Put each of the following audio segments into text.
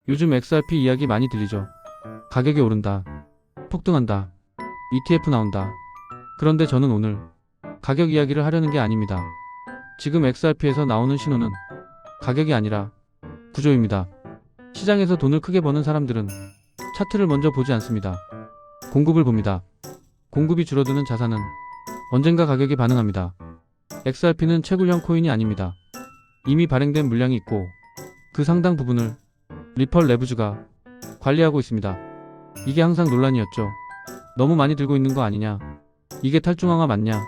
요즘 XRP 이야기 많이 들리죠. 가격이 오른다. 폭등한다. ETF 나온다. 그런데 저는 오늘 가격 이야기를 하려는 게 아닙니다. 지금 XRP에서 나오는 신호는 가격이 아니라 구조입니다. 시장에서 돈을 크게 버는 사람들은 차트를 먼저 보지 않습니다. 공급을 봅니다. 공급이 줄어드는 자산은 언젠가 가격이 반응합니다. XRP는 채굴형 코인이 아닙니다. 이미 발행된 물량이 있고 그 상당 부분을 리펄 레브즈가 관리하고 있습니다. 이게 항상 논란이었죠. 너무 많이 들고 있는 거 아니냐? 이게 탈중앙화 맞냐?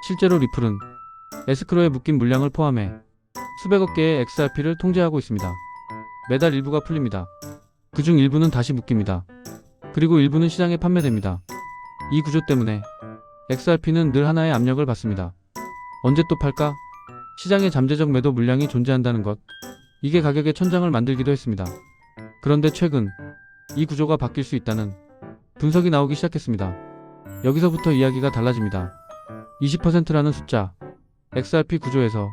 실제로 리플은 에스크로에 묶인 물량을 포함해 수백억 개의 XRP를 통제하고 있습니다. 매달 일부가 풀립니다. 그중 일부는 다시 묶입니다. 그리고 일부는 시장에 판매됩니다. 이 구조 때문에 XRP는 늘 하나의 압력을 받습니다. 언제 또 팔까? 시장에 잠재적 매도 물량이 존재한다는 것. 이게 가격의 천장을 만들기도 했습니다. 그런데 최근 이 구조가 바뀔 수 있다는 분석이 나오기 시작했습니다. 여기서부터 이야기가 달라집니다. 20%라는 숫자, XRP 구조에서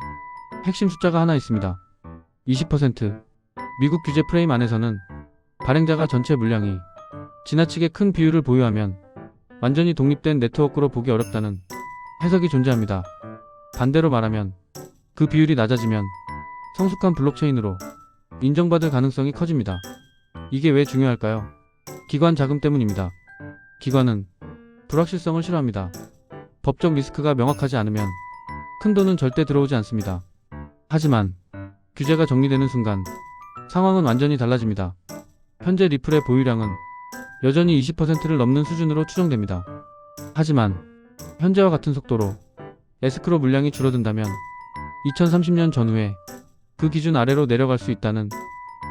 핵심 숫자가 하나 있습니다. 20%. 미국 규제 프레임 안에서는 발행자가 전체 물량이 지나치게 큰 비율을 보유하면 완전히 독립된 네트워크로 보기 어렵다는 해석이 존재합니다. 반대로 말하면 그 비율이 낮아지면 성숙한 블록체인으로 인정받을 가능성이 커집니다. 이게 왜 중요할까요? 기관 자금 때문입니다. 기관은 불확실성을 싫어합니다. 법적 리스크가 명확하지 않으면 큰 돈은 절대 들어오지 않습니다. 하지만 규제가 정리되는 순간 상황은 완전히 달라집니다. 현재 리플의 보유량은 여전히 20%를 넘는 수준으로 추정됩니다. 하지만 현재와 같은 속도로 에스크로 물량이 줄어든다면 2030년 전후에 그 기준 아래로 내려갈 수 있다는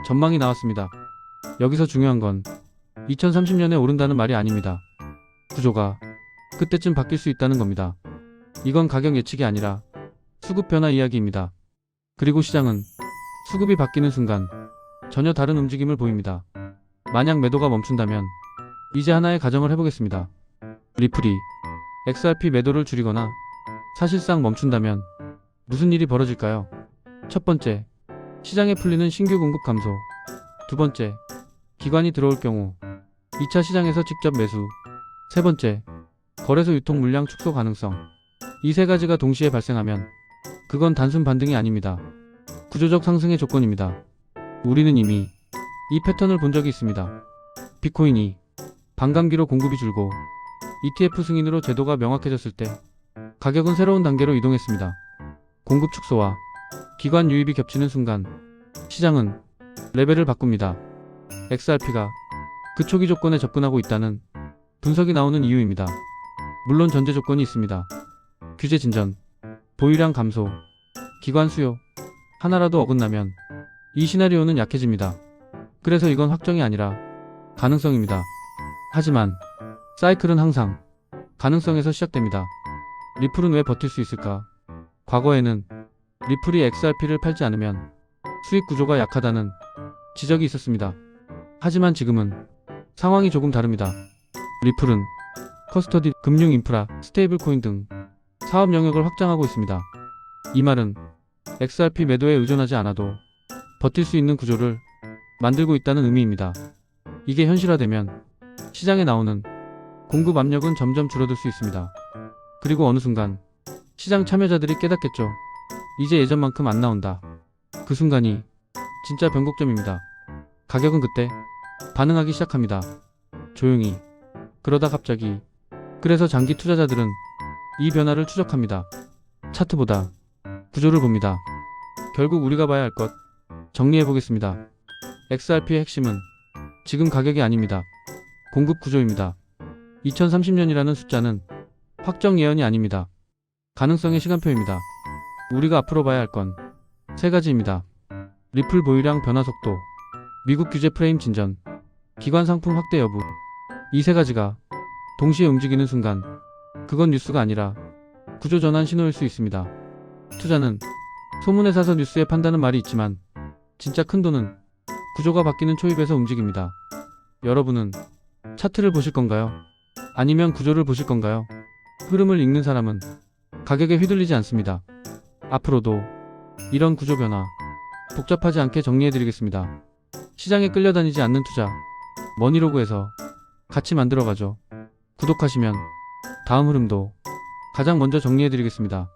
전망이 나왔습니다. 여기서 중요한 건 2030년에 오른다는 말이 아닙니다. 구조가 그때쯤 바뀔 수 있다는 겁니다. 이건 가격 예측이 아니라 수급 변화 이야기입니다. 그리고 시장은 수급이 바뀌는 순간 전혀 다른 움직임을 보입니다. 만약 매도가 멈춘다면 이제 하나의 가정을 해보겠습니다. 리플이 XRP 매도를 줄이거나 사실상 멈춘다면 무슨 일이 벌어질까요? 첫 번째, 시장에 풀리는 신규 공급 감소. 두 번째, 기관이 들어올 경우 2차 시장에서 직접 매수. 세 번째, 거래소 유통 물량 축소 가능성. 이 세 가지가 동시에 발생하면 그건 단순 반등이 아닙니다. 구조적 상승의 조건입니다. 우리는 이미 이 패턴을 본 적이 있습니다. 비트코인이 반감기로 공급이 줄고 ETF 승인으로 제도가 명확해졌을 때 가격은 새로운 단계로 이동했습니다. 공급 축소와 기관 유입이 겹치는 순간 시장은 레벨을 바꿉니다. XRP가 그 초기 조건에 접근하고 있다는 분석이 나오는 이유입니다. 물론 전제 조건이 있습니다. 규제 진전, 보유량 감소, 기관 수요 하나라도 어긋나면 이 시나리오는 약해집니다. 그래서 이건 확정이 아니라 가능성입니다. 하지만 사이클은 항상 가능성에서 시작됩니다. 리플은 왜 버틸 수 있을까? 과거에는 리플이 XRP를 팔지 않으면 수익 구조가 약하다는 지적이 있었습니다. 하지만 지금은 상황이 조금 다릅니다. 리플은 커스터디, 금융 인프라, 스테이블 코인 등 사업 영역을 확장하고 있습니다. 이 말은 XRP 매도에 의존하지 않아도 버틸 수 있는 구조를 만들고 있다는 의미입니다. 이게 현실화되면 시장에 나오는 공급 압력은 점점 줄어들 수 있습니다. 그리고 어느 순간 시장 참여자들이 깨닫겠죠. 이제 예전만큼 안 나온다. 그 순간이 진짜 변곡점입니다. 가격은 그때 반응하기 시작합니다. 조용히. 그러다 갑자기. 그래서 장기 투자자들은 이 변화를 추적합니다. 차트보다 구조를 봅니다. 결국 우리가 봐야 할 것 정리해 보겠습니다. XRP의 핵심은 지금 가격이 아닙니다. 공급 구조입니다. 2030년이라는 숫자는 확정 예언이 아닙니다. 가능성의 시간표입니다. 우리가 앞으로 봐야 할 건 세 가지입니다. 리플 보유량 변화 속도, 미국 규제 프레임 진전, 기관 상품 확대 여부. 이 세 가지가 동시에 움직이는 순간 그건 뉴스가 아니라 구조 전환 신호일 수 있습니다. 투자는 소문에 사서 뉴스에 판다는 말이 있지만 진짜 큰 돈은 구조가 바뀌는 초입에서 움직입니다. 여러분은 차트를 보실 건가요? 아니면 구조를 보실 건가요? 흐름을 읽는 사람은 가격에 휘둘리지 않습니다. 앞으로도 이런 구조 변화 복잡하지 않게 정리해드리겠습니다. 시장에 끌려다니지 않는 투자. 머니로그에서 같이 만들어가죠. 구독하시면 다음 흐름도 가장 먼저 정리해드리겠습니다.